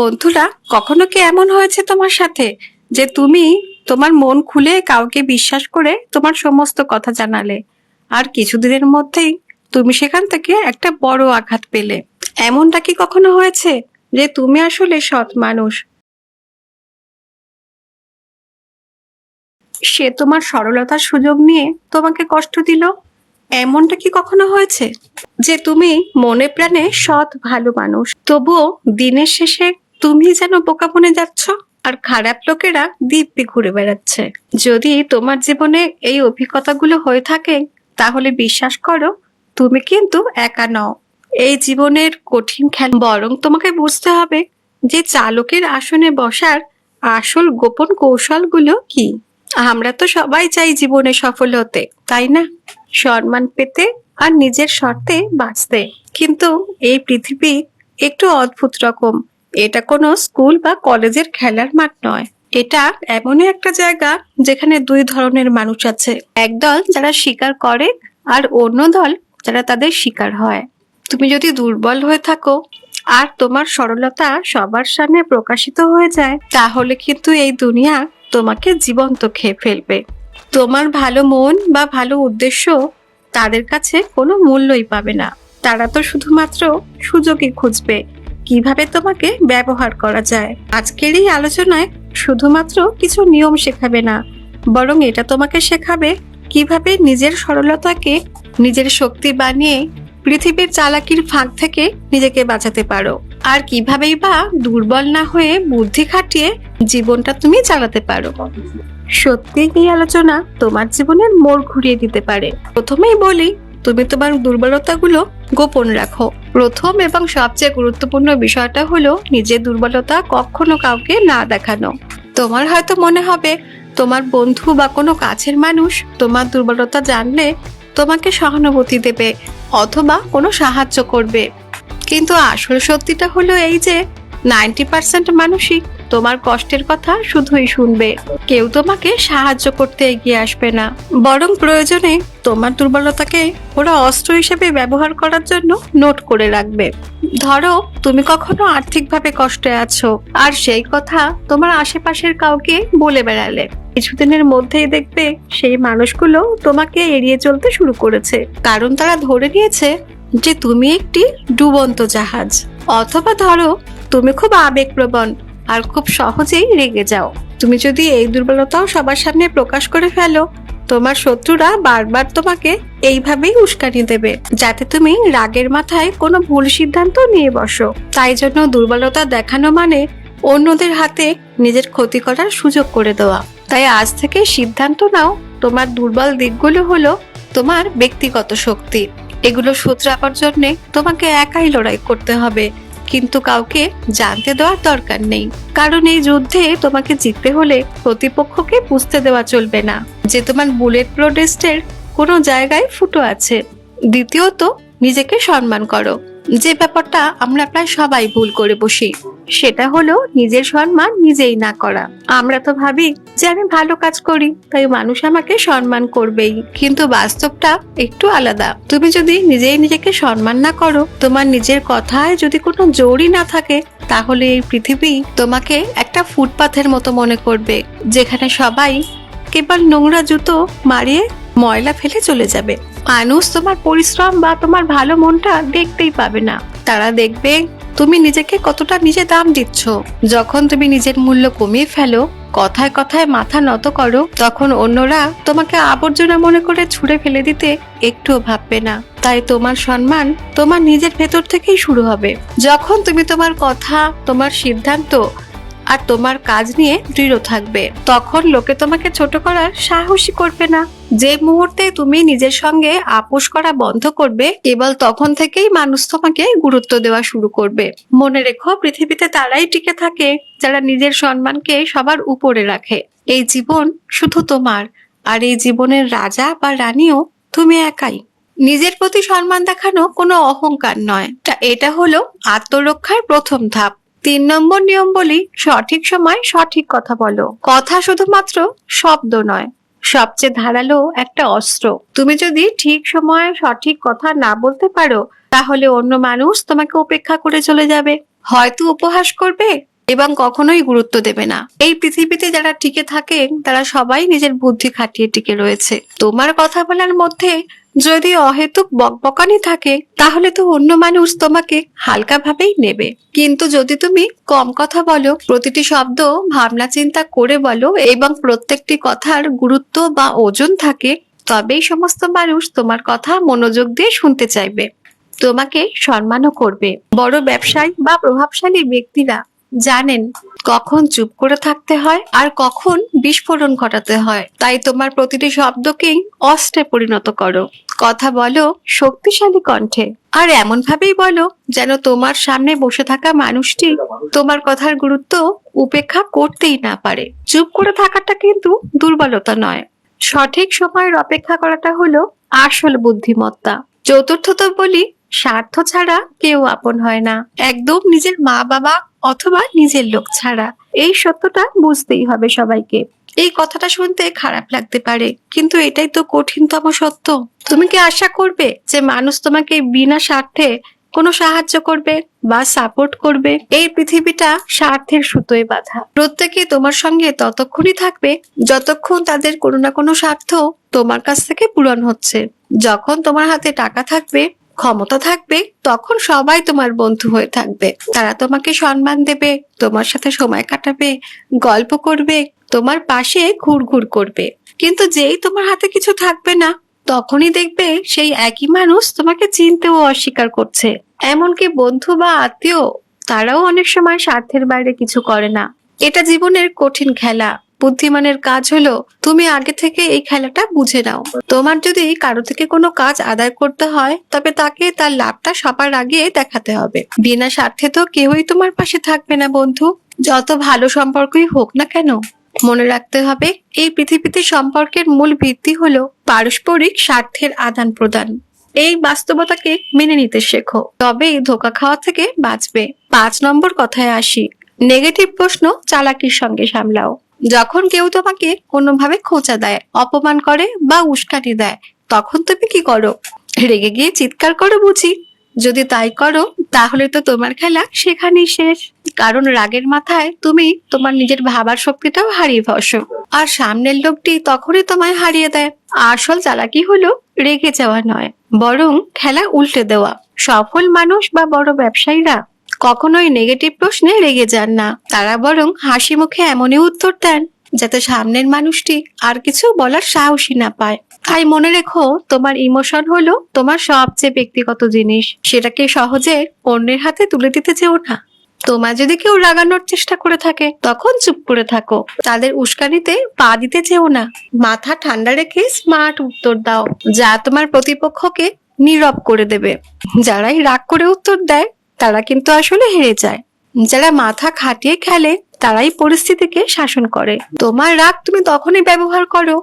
বন্ধুরা, কখনো কি এমন হয়েছে তোমার সাথে যে তুমি তোমার মন খুলে কাউকে বিশ্বাস করে তোমার সমস্ত কথা জানালে, আর কিছুদিনের মধ্যেই তুমি সেখান থেকে একটা বড় আঘাত পেলে? এমনটা কি কখনো হয়েছে যে তুমি আসলে সৎ মানুষ, সে তোমার সরলতার সুযোগ নিয়ে তোমাকে কষ্ট দিল? এমনটা কি কখনো হয়েছে যে তুমি মনে প্রাণে সৎ ভালো মানুষ, তবুও দিনের শেষে তুমি যেন বোকা বনে যাচ্ছ আর খারাপ লোকেরা দিব্যি ঘুরে বেড়াচ্ছে? যদি তোমার জীবনে এই অভিজ্ঞতাগুলো হয়ে থাকে, তাহলে বিশ্বাস করো, তুমি কিন্তু একা নও এই জীবনের কঠিন খেলা। বরং তোমাকে বুঝতে হবে যে চালকের আসনে বসার আসল গোপন কৌশলগুলো কি। আমরা তো সবাই চাই জীবনে সফল হতে, তাই না? সম্মান পেতে আর নিজের শর্তে বাঁচতে। কিন্তু এই পৃথিবী একটু অদ্ভুত রকম। এটা কোনো স্কুল বা কলেজের খেলার মাঠ নয়। এটা এমনই একটা জায়গা যেখানে দুই ধরনের মানুষ আছে, একদল যারা স্বীকার করে আর অন্য দল যারা তাদের শিকার হয়। তুমি যদি দুর্বল হয়ে থাকো আর তোমার সরলতা সবার সামনে প্রকাশিত হয়ে যায়, তাহলে কিন্তু এই দুনিয়া তোমাকে জীবন্ত খেয়ে ফেলবে। তোমার ভালো মন বা ভালো উদ্দেশ্য তাদের কাছে কোনো মূল্যই পাবে না। তারা তো শুধুমাত্র সুযোগই খুঁজবে কিভাবে তোমাকে ব্যবহার করা যায়। আজকের এই আলোচনায় শুধুমাত্র কিছু নিয়ম শেখাবে না, বরং এটা তোমাকে শেখাবে কিভাবে নিজের সরলতাকে নিজের শক্তি বানিয়ে পৃথিবীর চালাকির ফাঁক থেকে নিজেকে বাঁচাতে পারো, আর কিভাবেই বা দুর্বল না হয়ে বুদ্ধি খাটিয়ে জীবনটা তুমি চালাতে পারো। সত্যি এই আলোচনা তোমার জীবনের মোড় ঘুরিয়ে দিতে পারে। প্রথমেই বলি, তুমি তোমার দুর্বলতাগুলো গোপন রাখো। প্রথম এবং সবচেয়ে গুরুত্বপূর্ণ বিষয়টা হলো নিজের দুর্বলতা কখনো কাউকে না দেখানো। তোমার হয়তো মনে হবে তোমার বন্ধু বা কোনো কাছের মানুষ তোমার দুর্বলতা জানলে তোমাকে সহানুভূতি দেবে অথবা কোনো সাহায্য করবে, কিন্তু আসল সত্যিটা হলো এই যে 90% মানুষই তোমার কষ্টের কথা শুধুই শুনবে। কেউ তোমাকে সাহায্য করতে এগিয়ে আসবে না, বরং প্রয়োজনে তোমার দুর্বলতাকে ওরা অস্ত্র হিসেবে ব্যবহার করার জন্য নোট করে রাখবে। ধরো তুমি কখনো আর্থিকভাবে কষ্টে আছো আর সেই কথা তোমার আশেপাশের কাউকে বলে বেড়ালে, কিছুদিনের মধ্যেই দেখবে সেই মানুষগুলো তোমাকে এড়িয়ে চলতে শুরু করেছে, কারণ তারা ধরে নিয়েছে যে তুমি একটি ডুবন্ত জাহাজ। অথবা ধরো তুমি খুব আবেগপ্রবণ আর খুব সহজেই রেগে যাও। তুমি যদি এই দুর্বলতাও সবার সামনে প্রকাশ করে ফেলো, তোমার শত্রুরা বারবার তোমাকে এইভাবেই উস্কানি দেবে যাতে তুমি রাগের মাথায় কোনো ভুল সিদ্ধান্ত নিয়ে বসো। তাই জন্য দুর্বলতা দেখানো মানে অন্যদের হাতে নিজের ক্ষতি করার সুযোগ করে দেওয়া। তাই আজ থেকে সিদ্ধান্ত নাও, তোমার দুর্বল দিকগুলো হলো তোমার ব্যক্তিগত শক্তি। এগুলো শুধরাবার জন্য তোমাকে একাই লড়াই করতে হবে, কিন্তু কাউকে জানতে দেওয়ার দরকার নেই। কারণ এই যুদ্ধে তোমাকে জিততে হলে প্রতিপক্ষকে বুঝতে দেওয়া চলবে না যে তোমার বুলেট প্রোটেস্টের কোনো জায়গায় ফুটো আছে। দ্বিতীয়ত, নিজেকে সম্মান করো। যে ব্যাপারটা আমরা প্রায় সবাই ভুল করে বসি, সেটা হলো নিজের সম্মান নিজেই না করা। আমরা তো ভাবি যে আমি ভালো কাজ করি তাই মানুষ আমাকে সম্মান করবেই, কিন্তু বাস্তবটা একটু আলাদা। তুমি যদি নিজেই নিজেকে সম্মান না করো, তোমার নিজের কথায় যদি কোনো জোরই না থাকে, তাহলে এই পৃথিবী তোমাকে একটা ফুটপাথের মতো মনে করবে, যেখানে সবাই কেবল নোংরা জুতো মারিয়ে ময়লা ফেলে চলে যাবে। মানুষ তোমার পরিশ্রম বা তোমার ভালো মনটা দেখতেই পাবে না, তারা দেখবে তুমি নিজেকে কতটা নিজে দাম দিচ্ছ। যখন তুমি নিজের মূল্য কমিয়ে ফেলো, কথায় কথায় মাথা নত করো, তখন অন্যরা তোমাকে আবর্জনা মনে করে ছুঁড়ে ফেলে দিতে একটুও ভাববে না। তাই তোমার সম্মান তোমার নিজের ভেতর থেকেই শুরু হবে। যখন তুমি তোমার কথা, তোমার সিদ্ধান্ত আর তোমার কাজ নিয়ে দৃঢ় থাকবে, তখন লোকে তোমাকে ছোট করার সাহসই করবে না। যে মুহূর্তে তুমি নিজের সঙ্গে আপোষ করা বন্ধ করবে, কেবল তখন থেকেই মানুষ তোমাকে গুরুত্ব দেওয়া শুরু করবে। মনে রেখো, পৃথিবীতে তারাই টিকে থাকে যারা নিজের সম্মানকে সবার উপরে রাখে। এই জীবন শুধু তোমার, আর এই জীবনের রাজা বা রানীও তুমি একাই। নিজের প্রতি সম্মান দেখানো কোনো অহংকার নয়, এটা হলো আত্মরক্ষার প্রথম ধাপ। 3 নম্বর নিয়ম বলি, সঠিক সময় সঠিক কথা বলো। কথা শুধুমাত্র শব্দ নয়, সবচেয়ে ধারালো একটা অস্ত্র। তুমি যদি ঠিক সময়ে সঠিক কথা না বলতে পারো, তাহলে অন্য মানুষ তোমাকে উপেক্ষা করে চলে যাবে। হয়তো উপহাস করবে এবং কখনোই গুরুত্ব দেবে না। এই পৃথিবীতে যারা টিকে থাকে তারা সবাই নিজের বুদ্ধি খাটিয়ে টিকে রয়েছে। তোমার কথা বলার মধ্যে যদি অহেতুক বকবকানি থাকে তাহলে তো অন্য মানুষ তোমাকে হালকা ভাবেই নেবে, কিন্তু যদি তুমি কম কথা বলো, প্রতিটি শব্দ ভাবনা চিন্তা করে বলো এবং প্রত্যেকটি কথার গুরুত্ব বা ওজন থাকে, তবেই সমস্ত মানুষ তোমার কথা মনোযোগ দিয়ে শুনতে চাইবে, তোমাকে সম্মানও করবে। বড় ব্যবসায়ী বা প্রভাবশালী ব্যক্তিরা জানেন কখন চুপ করে থাকতে হয় আর কখন বিস্ফোরণ ঘটাতে হয়। তাই তোমার প্রতিটি শব্দকেই অস্ত্রে পরিণত করো। কথা বলো শক্তিশালী কণ্ঠে, আর এমন ভাবেই বলো যেন তোমার সামনে বসে থাকা মানুষটি তোমার কথার গুরুত্ব উপেক্ষা করতেই না পারে। চুপ করে থাকাটা কিন্তু দুর্বলতা নয়, সঠিক সময়ের অপেক্ষা করাটা হলো আসল বুদ্ধিমত্তা। চতুর্থত বলি, স্বার্থ ছাড়া কেউ আপন হয় না, একদম নিজের মা বাবা অথবা নিজের লোক ছাড়া। এই সত্যটা বুঝতেই হবে সবাইকে। এই কথাটা শুনতে খারাপ লাগতে পারে, কিন্তু এটাই তো কঠিনতম সত্য। তুমি কি আশা করবে যে মানুষ তোমাকে বিনা স্বার্থে কোনো সাহায্য করবে বা সাপোর্ট করবে? এই পৃথিবীটা স্বার্থের সুতোয় বাঁধা। প্রত্যেকে তোমার সঙ্গে ততক্ষণই থাকবে যতক্ষণ তাদের কোনো না কোনো স্বার্থ তোমার কাছ থেকে পূরণ হচ্ছে। যখন তোমার হাতে টাকা থাকবে, ক্ষমতা থাকবে, তখন সবাই তোমার বন্ধু হয়ে থাকবে। তারা তোমাকে সম্মান দেবে, তোমার সাথে সময় কাটাবে, গল্প করবে, তোমার পাশে ঘুরঘুর করবে। কিন্তু যেই তোমার হাতে কিছু থাকবে না, তখনই দেখবে সেই একই মানুষ তোমাকে চিনতেও অস্বীকার করছে। এমনকি বন্ধু বা আত্মীয়, তারাও অনেক সময় স্বার্থের বাইরে কিছু করে না। এটা জীবনের কঠিন খেলা। বুদ্ধিমানের কাজ হলো তুমি আগে থেকে এই খেলাটা বুঝে নাও। তোমার যদি কারো থেকে কোনো কাজ আদায় করতে হয়, তবে তাকে তার লাভটা সবার আগে দেখাতে হবে। বিনা স্বার্থে তো কেউই তোমার পাশে থাকবে না বন্ধু, যত ভালো সম্পর্কই হোক না কেন। মনে রাখতে হবে, এই পৃথিবীতে সম্পর্কের মূল ভিত্তি হলো পারস্পরিক স্বার্থের আদান প্রদান। এই বাস্তবতাকে মেনে নিতে শেখো, তবেই ধোঁকা খাওয়া থেকে বাঁচবে। 5 নম্বর কথায় আসি, নেগেটিভ প্রশ্ন চালাকির সঙ্গে সামলাও। যখন কেউ তোমাকে কোনোভাবে খোঁচা দেয়, অপমান করে বা উস্কানি দেয়, তখন তুমি কি করো? রেগে গিয়ে চিৎকার করো বুঝি? যদি তাই করো, তাহলে তো তোমার খেলা সেখানেই শেষ। কারণ রাগের মাথায় তুমি তোমার নিজের ভাবার শক্তিটাও হারিয়ে বসো, আর সামনের লোকটি তখনই তোমায় হারিয়ে দেয়। আসল চালাকি হলো রেগে যাওয়া নয়, বরং খেলা উল্টে দেওয়া। সফল মানুষ বা বড় ব্যবসায়ীরা কখনোই নেগেটিভ প্রশ্নে রেগে যান না, তারা বরং হাসি মুখে এমনই উত্তর দেন যাতে সামনের মানুষটি আর কিছু বলার সাহসী না পায়। তাই মনে রেখো, তোমার ইমোশন হলো তোমার সবচেয়ে ব্যক্তিগত জিনিস, সেটাকে সহজে অন্যের হাতে তুলে দিতে চেও না। তোমার যদি কেউ রাগানোর চেষ্টা করে থাকে, তখন চুপ করে থাকো, তাদের উস্কানিতে পা দিতে চেও না। মাথা ঠান্ডা রেখে স্মার্ট উত্তর দাও, যা তোমার প্রতিপক্ষকে নীরব করে দেবে। যারাই রাগ করে উত্তর দেয় তারা কিন্তু আসলে হেরে যায়। যারা মাথা খাটিয়ে খেলে তারাই পরিস্থিতিকে শাসন করে। তোমার রাগ তুমি তখনই ব্যবহার করো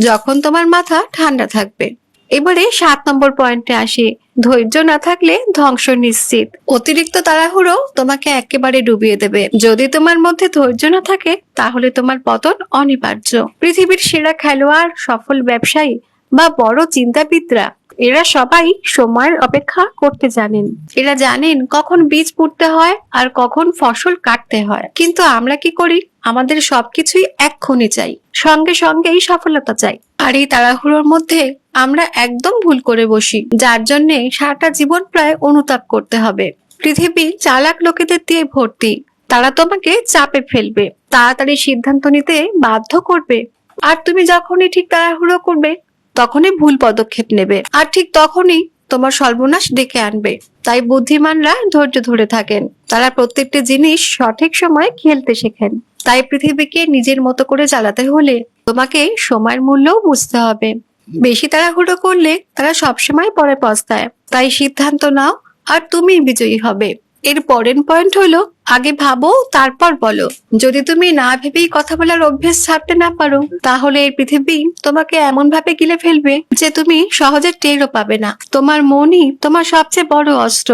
যখন তোমার মাথা ঠান্ডা থাকবে। এবারে 7 নম্বর পয়েন্টে আসি, ধৈর্য না থাকলে ধ্বংস নিশ্চিত। অতিরিক্ত তাড়াহুড়ো তোমাকে একেবারে ডুবিয়ে দেবে। যদি তোমার মধ্যে ধৈর্য না থাকে, তাহলে তোমার পতন অনিবার্য। পৃথিবীর সেরা খেলোয়াড়, সফল ব্যবসায়ী বা বড় চিন্তাবিদরা, এরা সবাই সময়ের অপেক্ষা করতে জানেন। এরা জানেন কখন বীজ পুঁততে হয় আর কখন ফসল কাটতে হয়। কিন্তু আমরা কি করি? আমাদের সবকিছুই এক্ষুনি চাই, সঙ্গে সঙ্গেই সফলতা চাই। আর এই তাড়াহুড়োর মধ্যে আমরা একদম ভুল করে বসি, যার জন্য সারাটা জীবন প্রায় অনুতাপ করতে হবে। পৃথিবী চালাক লোকেদের দিয়ে ভর্তি। তারা তোমাকে চাপে ফেলবে, তাড়াতাড়ি সিদ্ধান্ত নিতে বাধ্য করবে। আর তুমি যখনই ঠিক তাড়াহুড়ো করবে, তখনই ভুল পদক্ষেপ নেবে, আর ঠিক তখনই তোমার সর্বনাশ ডেকে আনবে। তাই বুদ্ধিমানরা ধৈর্য ধরে থাকেন, তারা প্রত্যেকটি জিনিস সঠিক সময়ে খেলতে শেখেন। তাই পৃথিবীকে নিজের মতো করে চালাতে হলে তোমাকে সময়ের মূল্যও বুঝতে হবে। বেশি তাড়াহুড়ো করলে তারা সবসময় পরে পস্তায়। তাই সিদ্ধান্ত নাও, আর তুমি বিজয়ী হবে। এর পরের পয়েন্ট হলো, আগে ভাবো তারপর বলো। যদি তুমি না ভেবেই কথা বলার অভ্যেস ছাড়তে না পারো, তাহলে এই পৃথিবী তোমাকে এমন ভাবে গিলে ফেলবে যে তুমি সহজে টেরও পাবে না। তোমার মনই তোমার সবচেয়ে বড় অস্ত্র,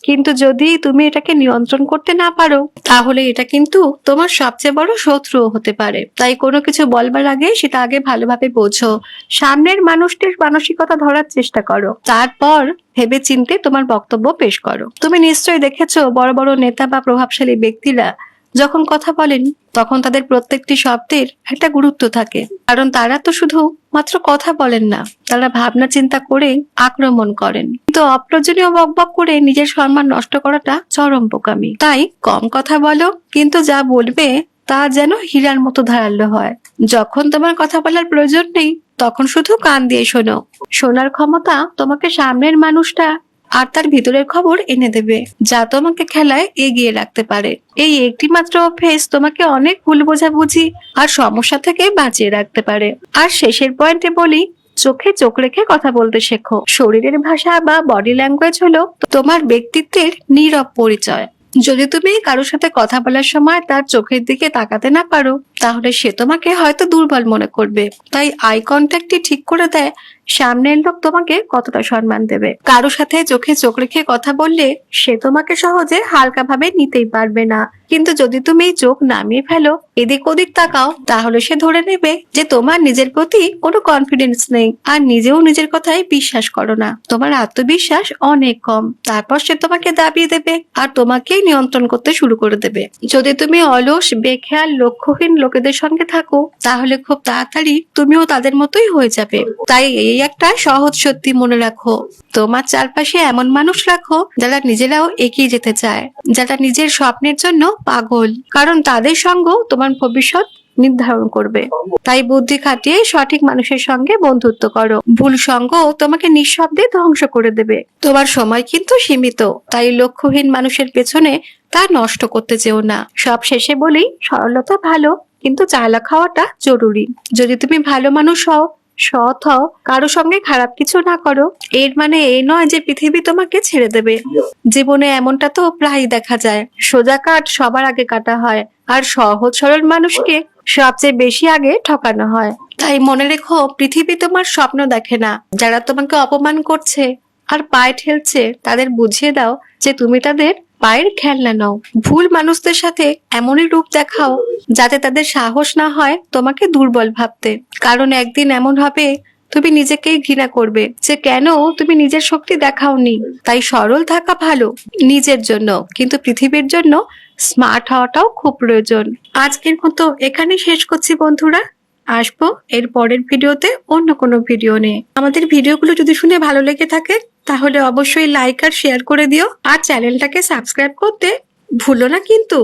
কিন্তু যদি তুমি এটাকে নিয়ন্ত্রণ করতে না পারো, তাহলে এটা কিন্তু তোমার সবচেয়ে বড় শত্রুও হতে পারে। তাই কোনো কিছু বলবার আগে সেটা আগে ভালোভাবে বোঝো, সামনের মানুষটির মানসিকতা ধরার চেষ্টা করো, তারপর ভেবে চিন্তে তোমার বক্তব্য পেশ করো। তুমি নিশ্চয়ই দেখেছো বড় বড় নেতা বা প্রভাবশালী ব্যক্তিরা যখন কথা বলেন, তখন তাদের প্রত্যেকটি শব্দের একটা গুরুত্ব থাকে, কারণ তারা তো শুধু মাত্র কথা বলেন না, তারা ভাবনা চিন্তা করে আক্রমণ করেন। কিন্তু অপ্রয়োজনীয় বকবক করে নিজের সম্মান নষ্ট করাটা চরম বোকামি। তাই কম কথা বলো, কিন্তু যা বলবে তা যেন হীরার মতো ধারালো হয়। যখন তোমার কথা বলার প্রয়োজন নেই, তখন শুধু কান দিয়ে শোনো। শোনার ক্ষমতা তোমাকে সামনের মানুষটা আর তার ভিতরের খবর এনে দেবে, যা তোমাকে খেলায় এগিয়ে রাখতে পারে। এই একটি মাত্র অভ্যেস তোমাকে অনেক ভুল বোঝাবুঝি আর সমস্যা থেকে বাঁচিয়ে রাখতে পারে। আর শেষের পয়েন্টে বলি, চোখে চোখ রেখে কথা বলতে শেখো। শরীরের ভাষা বা বডি ল্যাঙ্গুয়েজ হলো তোমার ব্যক্তিত্বের নীরব পরিচয়। যদি তুমি কারোর সাথে কথা বলার সময় তার চোখের দিকে তাকাতে না পারো, তাহলে সে তোমাকে হয়তো দুর্বল মনে করবে। তাই আই কন্ট্যাক্টই ঠিক করে দেয় সামনের লোক তোমাকে কতটা সম্মান দেবে। কারো সাথে চোখে চোখ রেখে কথা বললে সে তোমাকে সহজে হালকা ভাবে নিতেই পারবে না, কিন্তু যদি তুমি চোখ নামিয়ে ফেলো, এদিক ওদিক তাকাও, তাহলে সে ধরে নেবে যে তোমার নিজের প্রতি কোনো কনফিডেন্স নেই আর নিজেও নিজের কথায় বিশ্বাস করো না, তোমার আত্মবিশ্বাস অনেক কম। তারপর সে তোমাকে দাবিয়ে দেবে আর তোমাকেই নিয়ন্ত্রণ করতে শুরু করে দেবে। যদি তুমি অলস, বেখেয়াল, লক্ষ্যহীন লোকেদের সঙ্গে থাকো, তাহলে খুব তাড়াতাড়ি তুমিও তাদের মতোই হয়ে যাবে। তাই এই একটা সহজ সত্যি মনে রাখো, তোমার চারপাশে এমন মানুষ রাখো যারা নিজেরাও এগিয়ে যেতে চায়, যারা নিজের স্বপ্নের জন্য পাগল, কারণ তাদের সঙ্গ তোমার ভবিষ্যৎ নির্ধারণ করবে। তাই বুদ্ধি খাটিয়ে সঠিক মানুষের সঙ্গে বন্ধুত্ব করো। ভুল সঙ্গ তোমাকে নিঃশব্দে ধ্বংস করে দেবে। তোমার সময় কিন্তু সীমিত, তাই লক্ষ্যহীন মানুষের পেছনে তা নষ্ট করতে যেও না। সব শেষে বলি, সরলতা ভালো, কিন্তু চালাক হওয়াটা জরুরি। যদি তুমি ভালো মানুষ হও, সৎ হও, কারো সঙ্গে খারাপ কিছু না করো, এর মানে এই নয় যে পৃথিবী তোমাকে ছেড়ে দেবে। জীবনে এমনটা তো প্রায়ই দেখা যায়, সোজা কাঠ সবার আগে কাটা হয়, আর সহজ সরল মানুষকে সবচেয়ে বেশি আগে ঠকানো হয়। তাই মনে রেখো, পৃথিবী তোমার স্বপ্ন দেখে না। যারা তোমাকে অপমান করছে আর পায়ে ঠেলছে, তাদের বুঝিয়ে দাও যে তুমি তাদের পায়ের খেলনা নাও। ভুল মানুষদের সাথে এমনই রূপ দেখাও যাতে তাদের সাহস না হয় তোমাকে দুর্বল ভাবতে, কারণ একদিন এমন হবে তুমি নিজেকেই ঘৃণা করবে যে কেন তুমি নিজের শক্তি দেখাওনি। তাই সরল থাকা ভালো নিজের জন্য, কিন্তু পৃথিবীর জন্য স্মার্ট হওয়াটাও খুব প্রয়োজন। আজকের মতো এখানে শেষ করছি বন্ধুরা, আসবো এর পরের ভিডিওতে অন্য কোনো ভিডিও নিয়ে। আমাদের ভিডিওগুলো যদি শুনে ভালো লেগে থাকে, তাহলে অবশ্যই লাইক আর শেয়ার করে দিও, আর চ্যানেলটাকে সাবস্ক্রাইব করতে ভুলো না কিন্তু।